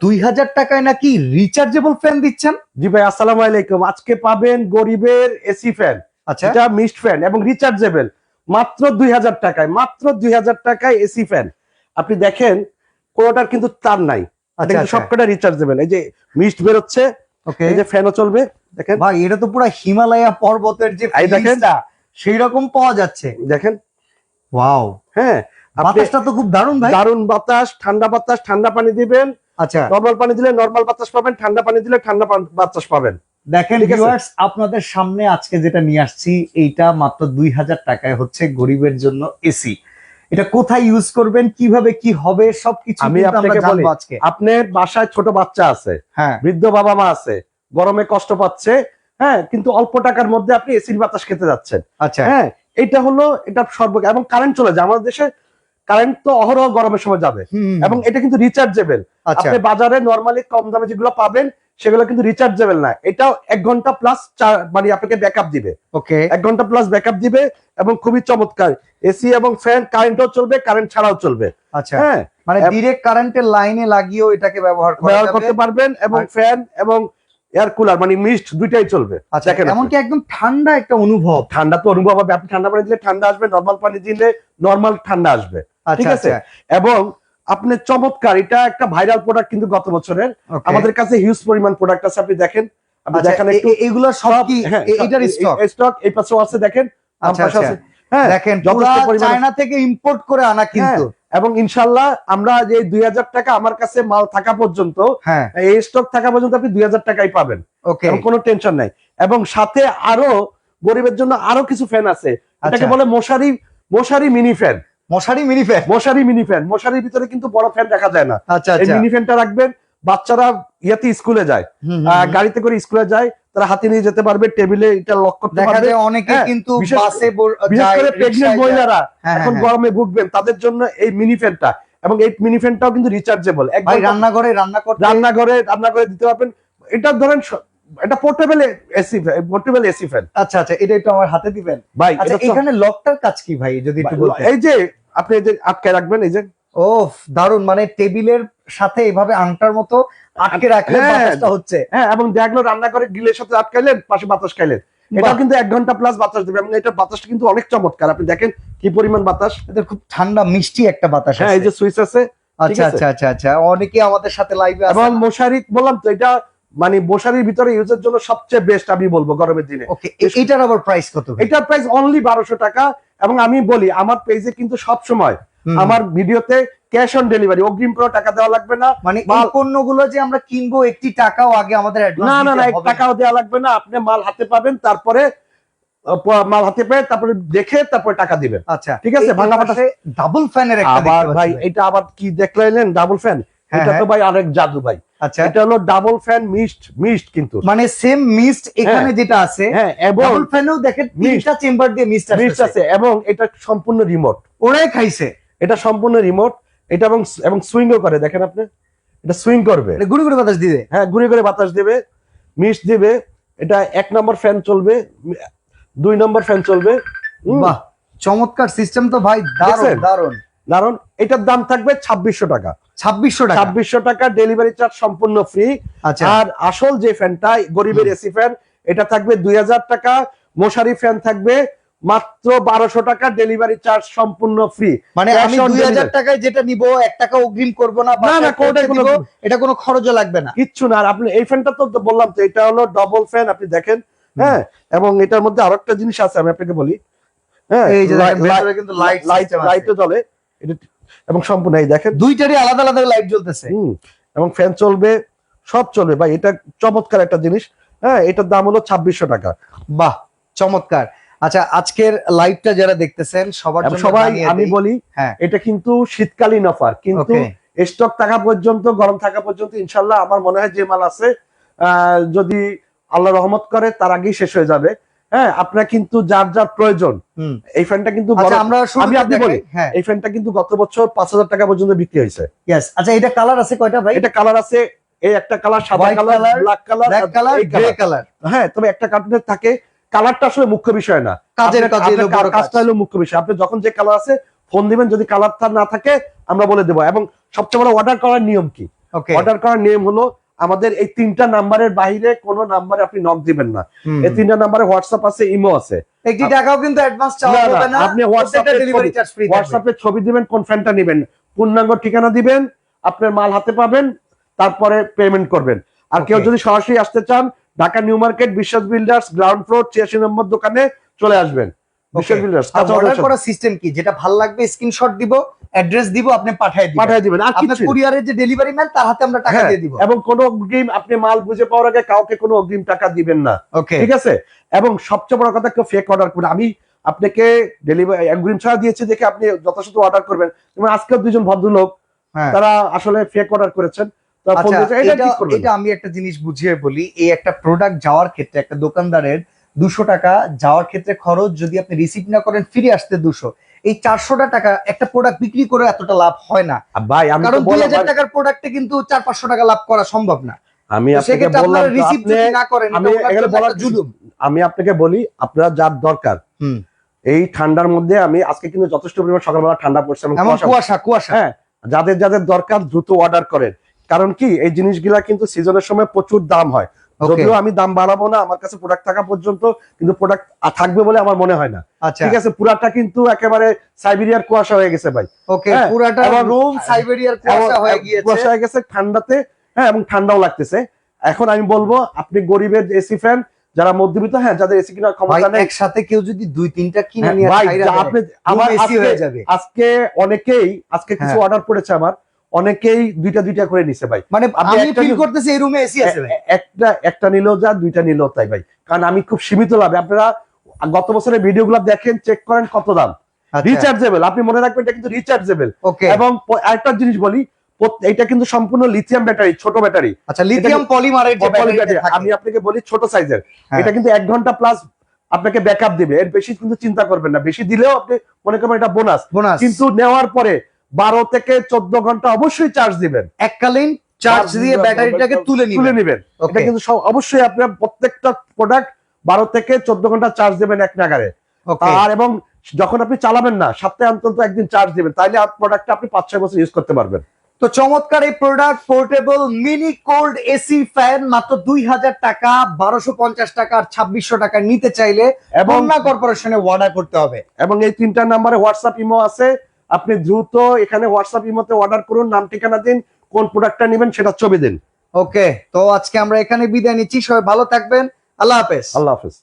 2000 টাকায় নাকি rechargeable fan দিচ্ছেন? জি ভাই, আসসালামু আলাইকুম। আজকে পাবেন গরিবের এসি ফ্যান, আচ্ছা, এটা মিস্ট ফ্যান এবং রিচার্জেবল মাত্র 2000 টাকায়। মাত্র 2000 টাকায় এসি ফ্যান। আপনি দেখেন কোনোটার কিন্তু তার নাই, আচ্ছা, আচ্ছা। সবকটা রিচার্জেবল। এই যে মিস্ট বেরোচ্ছে, ওকে এই যে ফ্যানও চলবে। দেখেন ভাই, এটা তো পুরো হিমালয়া পর্বতের যে এই দেখেন, ফিলিংসটা সেই রকম পাওয়া যাচ্ছে। দেখেন ওয়াও, হ্যাঁ, বাতাসটা তো খুব দারুণ ভাই। দারুণ বাতাস, ঠান্ডা পানি দিবেন। আচ্ছা, নরমাল পানি দিলে নরমাল বাতাস পাবেন, ঠান্ডা পানি দিলে ঠান্ডা বাতাস পাবেন। দেখেন ঠিক আছে? ভিউয়ার্স, আপনাদের সামনে আজকে যেটা নিয়ে আসছি এইটা মাত্র 2000 টাকায় হচ্ছে গরিবের জন্য এসি। এটা কোথায় ইউজ করবেন, কিভাবে কি হবে সবকিছু আমি কিন্তু আমরা আপনাকে বলি, জানবো আজকে। আপনার বাসায় ছোট বাচ্চা আছে, হ্যাঁ, বৃদ্ধ বাবা মা আছে, গরমে কষ্ট পাচ্ছে, হ্যাঁ, কিন্তু অল্প টাকার মধ্যে আপনি এসির বাতাস খেতে যাচ্ছেন। আচ্ছা, হ্যাঁ, এটা হলো এটা এবং কারেন্ট চলে যায় আমাদের দেশে। কারেন্ট তো অহরহ গরমের সময় যাবে, এবং এটা কিন্তু রিচার্জেবল। আচ্ছা, আপনি বাজারে নরমালি কম দামে যেগুলো পাবেন সেগুলো কিন্তু রিচার্জেবল না। এটাও 1 ঘন্টা প্লাস মানে আপনাকে ব্যাকআপ দিবে। ওকে, 1 ঘন্টা প্লাস ব্যাকআপ দিবে এবং খুবই চমৎকার। এসি এবং ফ্যান কারেন্টও চলবে, কারেন্ট ছাড়াও চলবে। আচ্ছা, হ্যাঁ, মানে ডিরেক্ট কারেন্টের লাইনে লাগিয়েও এটাকে ব্যবহার করতে পারবেন, এবং ফ্যান এবং এয়ার কুলার মানে মিস্ট দুইটাই চলবে। আচ্ছা, দেখেন এমনকি একদম ঠান্ডা একটা অনুভব। ঠান্ডা তো অনুভব হবে। আপনি ঠান্ডা পানি দিলে ঠান্ডা আসবে, নরমাল পানি দিলে নরমাল ঠান্ডা আসবে। ঠিক আছে? এবং আপনি চমৎকার, এটা একটা ভাইরাল প্রোডাক্ট কিন্তু গত বছরের। আমাদের কাছে হিউজ পরিমাণ প্রোডাক্ট আছে, আপনি দেখেন। আপনি দেখেন একটু এগুলো সব কি এটার স্টক এই পাশে আছে, দেখেন। আচ্ছা, হ্যাঁ, দেখেন চায়না থেকে ইম্পোর্ট করে আনা কিন্তু। এবং ইনশাআল্লাহ আমরা যে 2000 টাকা আমার কাছে মাল থাকা পর্যন্ত, হ্যাঁ, এই স্টক থাকা পর্যন্ত আপনি 2000 টাকাই পাবেন। ওকে, এবং কোনো টেনশন নাই। এবং সাথে আরো গরিবের জন্য আরো কিছু ফ্যান আছে, এটাকে বলে মশারি মিনি ফ্যান। মশারি মিনি ফ্যান, মশারির ভিতরে কিন্তু বড় ফ্যান রাখা যায় না। আচ্ছা, এই মিনি ফ্যানটা রাখবেন। বাচ্চারা ইয়াতে স্কুলে যায়, গাড়িতে করে স্কুলে যায়, তারা হাতে নিয়ে যেতে পারবে, টেবিলে এটা লক করতে পারবে। দেখা যায় অনেকে কিন্তু বাসে বিশেষ করে প্রেগন্যান্ট মহিলারা এখন গরমে ভুগবেন, তাদের জন্য এই মিনি ফ্যানটা। এবং এই মিনি ফ্যানটাও কিন্তু রিচার্জেবল। ভাই রান্নাঘরে দিতে পারবেন। এটা ধরেন এটা পোর্টেবল এসি ফ্যান। আচ্ছা, এটা একটু আমার হাতে দিবেন ভাই। আচ্ছা, এখানে লকটার কাজ কি ভাই, যদি একটু বলতেন। এই যে আপনি এই যে আটকায় রাখবেন, এই যে দারুন, মানে টেবিলের সাথে এভাবে আংটার মতো আটকে রাখলে বাতাসটা হচ্ছে। হ্যাঁ, এবং দেখলো রান্নাঘরে গ্রিলের সাথে আটকাইলেন, পাশে বাতাস খাইলেন। এটা কিন্তু 1 ঘন্টা প্লাস বাতাস দেবে, এবং এটা বাতাসটা কিন্তু অনেক চমৎকার। আপনি দেখেন কি পরিমাণ বাতাস। এটা খুব ঠান্ডা মিষ্টি একটা বাতাস। হ্যাঁ, এই যে সুইচ আছে। আচ্ছা, অনেকে আমাদের সাথে লাইভে আছে। এবং মশারি বললাম তো, এটা মানে মশারির ভিতরে ইউজের জন্য সবচেয়ে বেস্ট আমি বলবো গরমের দিনে। ওকে, এটার আবার প্রাইস কত? এটার প্রাইস অনলি 1200 টাকা। এবং আমি বলি, আমার পেজে কিন্তু সব সময় আমার ভিডিওতে ক্যাশ অন ডেলিভারি, অগ্রিম কোনো টাকা দেওয়া লাগবে না। মানে এই পণ্যগুলো যে আমরা কিনবো, একটি টাকাও আগে আমাদের অ্যাডভান্স না, 1 টাকাও দেওয়া লাগবে না। আপনি মাল হাতে পাবেন, তারপরে মাল হাতে পেয়ে তারপরে দেখে তারপরে টাকা দিবেন। আচ্ছা, ঠিক আছে? ভাঙা পাশে ডাবল ফ্যানের একটা আবার ভাই, এটা আবার কি দেখলেন? Double fan. এটা তো ভাই আরেক জাদু ভাই। আচ্ছা, এটা হলো ডাবল ফ্যান মিস্ট কিন্তু মানে সেম মিস্ট এখানে যেটা আছে। হ্যাঁ, এবং ডাবল ফ্যানেও দেখেন তিনটা চেম্বার দিয়ে মিস্ট আছে, এবং এটা সম্পূর্ণ রিমোট। ওরাই খাইছে এটা সম্পূর্ণ রিমোট। এটা এবং সুইংও করে, দেখেন আপনি, এটা সুইং করবে, গুড়ি গুড়ি বাতাস দিবে। হ্যাঁ, ঘুরে ঘুরে বাতাস দেবে, মিস্ট দিবে। এটা 1 নম্বর ফ্যান চলবে, 2 নম্বর ফ্যান চলবে। বাহ, চমৎকার সিস্টেম তো ভাই, দারুন। এটার দাম থাকবে 2600 টাকা। 2600 টাকা ডেলিভারি চার্জ সম্পূর্ণ ফ্রি। আর আসল যে ফ্যানটা গরিবের এসি ফ্যান, এটা থাকবে 2000 টাকা। মশারি ফ্যান থাকবে মাত্র 1200 টাকা, ডেলিভারি চার্জ সম্পূর্ণ ফ্রি। মানে আমি 2000 টাকায় যেটা নিব, 1 টাকা অগ্রিম করব না, এটা কোনো খরচও লাগবে না, কিচ্ছু না। আর আপনি এই ফ্যানটা তো বললাম তো, এটা হলো ডবল ফ্যান, আপনি দেখেন। হ্যাঁ, এবং এটার মধ্যে আরেকটা জিনিস আছে, আমি আপনাকে বলি। হ্যাঁ, এই যে ভেতরে কিন্তু লাইটও জ্বলে, এটা এবং সম্পূর্ণ এই দেখেন দুইটারই আলাদা আলাদা লাইট জ্বলতেছে। এবং ফ্যান চলবে, সব চলবে ভাই। এটা চমৎকার একটা জিনিস। হ্যাঁ, এটার দাম হলো 2600 টাকা। বাহ, চমৎকার। আচ্ছা, আজকের লাইভটা যারা দেখতেছেন সবার জন্য সবাই আমি বলি, এটা কিন্তু শীতকালীন অফার, কিন্তু স্টক থাকা পর্যন্ত, গরম থাকা পর্যন্ত ইনশাল্লাহ আমার মনে হয় যে মাল আছে, যদি আল্লাহ রহমত করে তার আগেই শেষ হয়ে যাবে। হ্যাঁ, আপনার কিন্তু যার যার প্রয়োজন। এই ফ্যানটা কিন্তু আমি বলি, এই ফ্যানটা কিন্তু গত বছর 5000 টাকা পর্যন্ত বিক্রি হয়েছে। আচ্ছা, এটা কালার আছে কয়টা ভাই? এটা কালার আছে, এই একটা কালার সাদা colour, black colour, grey colour. হ্যাঁ, তবে একটা কার্টুনে থাকে, কালারটা আসলে মুখ্য বিষয় না, কাজটা হলো মুখ্য বিষয়। আপনি যখন যে কালার আছে ফোন দিবেন, যদি কালারটা না থাকে আমরা বলে দেবো। এবং সবচেয়ে বড় অর্ডার করার নিয়ম কি, ওকে অর্ডার করার নিয়ম হলো আমাদের এই 3টা নাম্বারের বাইরে কোনো নাম্বারে আপনি নক দিবেন না। এই 3টা নাম্বারে হোয়াটসঅ্যাপ আছে, ইমো আছে। একটি টাকাও কিন্তু অ্যাডভান্স চাওয়া না, না, হবে না, আপনি হোয়াটসঅ্যাপে ডেলিভারি চার্জ ফ্রি থাকবে। হোয়াটসঅ্যাপে ছবি দিবেন, কোন ফ্যানটা নেবেন, পূর্ণাঙ্গ ঠিকানা দিবেন, আপনার মাল হাতে পাবেন, তারপরে পেমেন্ট করবেন। আর কেউ Okay. যদি সরাসরি আসতে চান, ঢাকা নিউ মার্কেট বিশ্বাস বিল্ডার্স গ্রাউন্ড ফ্লোর 86 নম্বর দোকানে চলে আসবেন। বিশ্বাস বিল্ডার্স অর্ডার করার সিস্টেম কি? যেটা ভালো লাগবে স্ক্রিনশট দিব, অ্যাড্রেস দিব, আপনি পাঠিয়ে দিবেন। আর আপনার কিছু কুরিয়ারের যে ডেলিভারি ম্যান তার হাতে আমরা টাকা দিয়ে দিব। এবং কোনো অগ্রিম আপনি মাল বুঝে পাওয়ার আগে কাউকে কোনো অগ্রিম টাকা দিবেন না। ওকে ঠিক আছে? এবং সবচেয়ে বড় কথা, কেউ ফেক অর্ডার করবে, আমি আপনাকে ডেলিভারি অগ্রিম ছাড়া দিয়েছি দেখে আপনি যথাযথ অর্ডার করবেন। যেমন আজকেও দুজন ভদ্রলোক হ্যাঁ তারা আসলে ফেক অর্ডার করেছেন। তারা ফোন আচ্ছা, দিয়েছে, এটা ঠিক করবেন এটা আমি একটা জিনিস বুঝিয়ে বলি। এই একটা প্রোডাক্ট যাওয়ার ক্ষেত্রে একটা দোকানদারের 200 টাকা যাওয়ার ক্ষেত্রে খরচ, যদি আপনি রিসিভ না করেন ফিরে আসতে 200, এই 400 টাকা একটা প্রোডাক্ট বিক্রি করে এতটা লাভ হয় না। ভাই। আমি কারণ তো বললাম 2000 টাকার প্রোডাক্টে কিন্তু 400-500 টাকা লাভ করা সম্ভব না। আমি তো আপনাকে সেক্ষেত্রে বললাম আপনারা তো, রিসিভ আপনি যদি না করেন আমি এটা ওনার এখানে জন্য বলার একটা জুলুম। আমি আপনাকে বলি, আপনারা যার দরকার হুম এই ঠান্ডার মধ্যে, আমি আজকে কিন্তু যথেষ্ট পরিমাণ সকালবেলা ঠান্ডা পড়ছে এবং এমন কুয়াশা। কুয়াশা হ্যাঁ, যাদের যাদের দরকার দ্রুত অর্ডার করেন। কারণ কি, এই জিনিসগুলা কিন্তু সিজনের সময় প্রচুর দাম হয়। Okay. যদিও আমি দাম বাড়াবো না, আমার কাছে প্রোডাক্ট থাকা পর্যন্ত কিন্তু প্রোডাক্ট থাকবে বলে আমার মনে হয় না। আচ্ছা ঠিক আছে? পুরাটা কিন্তু একেবারে সাইবেরিয়ার কুয়াশা হয়ে গেছে ভাই। ওকে, হ্যাঁ, পুরাটা এবং- রুম সাইবেরিয়ার কুয়াশা হয়ে গিয়েছে। কুয়াশা হয়ে গেছে ঠান্ডাতে। হ্যাঁ, এবং ঠান্ডাও লাগতেছে। এখন আমি বলবো, আপনি গরিবের এসি ফ্যান, যারা মধ্যবিত্ত, হ্যাঁ, যাদের এসি কেনার ভাই ক্ষমতা নেই, একসাথে কেউ যদি 2-3টা কিনে হ্যাঁ, নিয়ে ভাই, ছাইরা দেয়, আপনি room আমার AC হয়ে যাবে। আজকে অনেকেই কিছু হ্যাঁ। অর্ডার করেছে, আমার অনেকেই দুইটা করে নিছে ভাই। মানে আপনি আমি একটা ফিল নিন- করতেছি এই রুমে এসি আছে ভাই। একটা নিলেও যা, দুইটা নিলেও তাই ভাই। কারণ আমি খুব সীমিত লাভে, আপনারা গত বছরের ভিডিওগুলো দেখেন, চেক করেন কত দাম। রিচার্জেবল, আপনি মনে রাখবেন এটা কিন্তু রিচার্জেবল। ওকে, এবং আরেকটা জিনিস বলি, এটা কিন্তু সম্পূর্ণ লিথিয়াম ব্যাটারি, ছোট ব্যাটারি। আচ্ছা লিথিয়াম পলিমারের যে ব্যাটারিটা থাকে, আমি আপনাকে বলি ছোট সাইজের। হ্যাঁ। এটা কিন্তু 1 ঘন্টা প্লাস আপনাকে ব্যাকআপ দিবে। এর বেশি কিন্তু চিন্তা করবেন না, বেশি দিলেও আপনি মনে করবেন এটা বোনাস। বোনাস কিন্তু নেওয়ার পরে 12 থেকে 14 ঘন্টা অবশ্যই চার্জ দিবেন। এককালীন চার্জ দিয়ে ব্যাটারিটাকে তুলে নিবেন। এটা ওকে কিন্তু অবশ্যই আপনার প্রত্যেকটা প্রোডাক্ট 12 থেকে 14 ঘন্টা চার্জ দিবেন এক নাগারে। ওকে। আর এবং যখন আপনি চালাবেন না, সপ্তাহে অন্তত একদিন চার্জ দিবেন, তাইলে প্রোডাক্টটা আপনি 5-6 বছর ইউজ করতে পারবেন। তো চমৎকার এই product, portable mini cold AC fan, মাত্র 2000 টাকা, 1250 টাকা আর 2600 টাকা নিতে চাইলে এবং বন্যা কর্পোরেশনে অর্ডার করতে হবে। এবং এই 3টা নাম্বারে হোয়াটসঅ্যাপ ইমো আছে। আপনি দ্রুত এখানে হোয়াটসঅ্যাপ ইমোতে অর্ডার করুন, নাম ঠিকানা দিন, কোন প্রোডাক্টটা নেবেন সেটা ছবি দিন। ওকে, তো আজকে আমরা এখানে বিদায় নিচ্ছি। সবাই ভালো থাকবেন, আল্লাহ হাফেজ। আল্লাহ হাফেজ।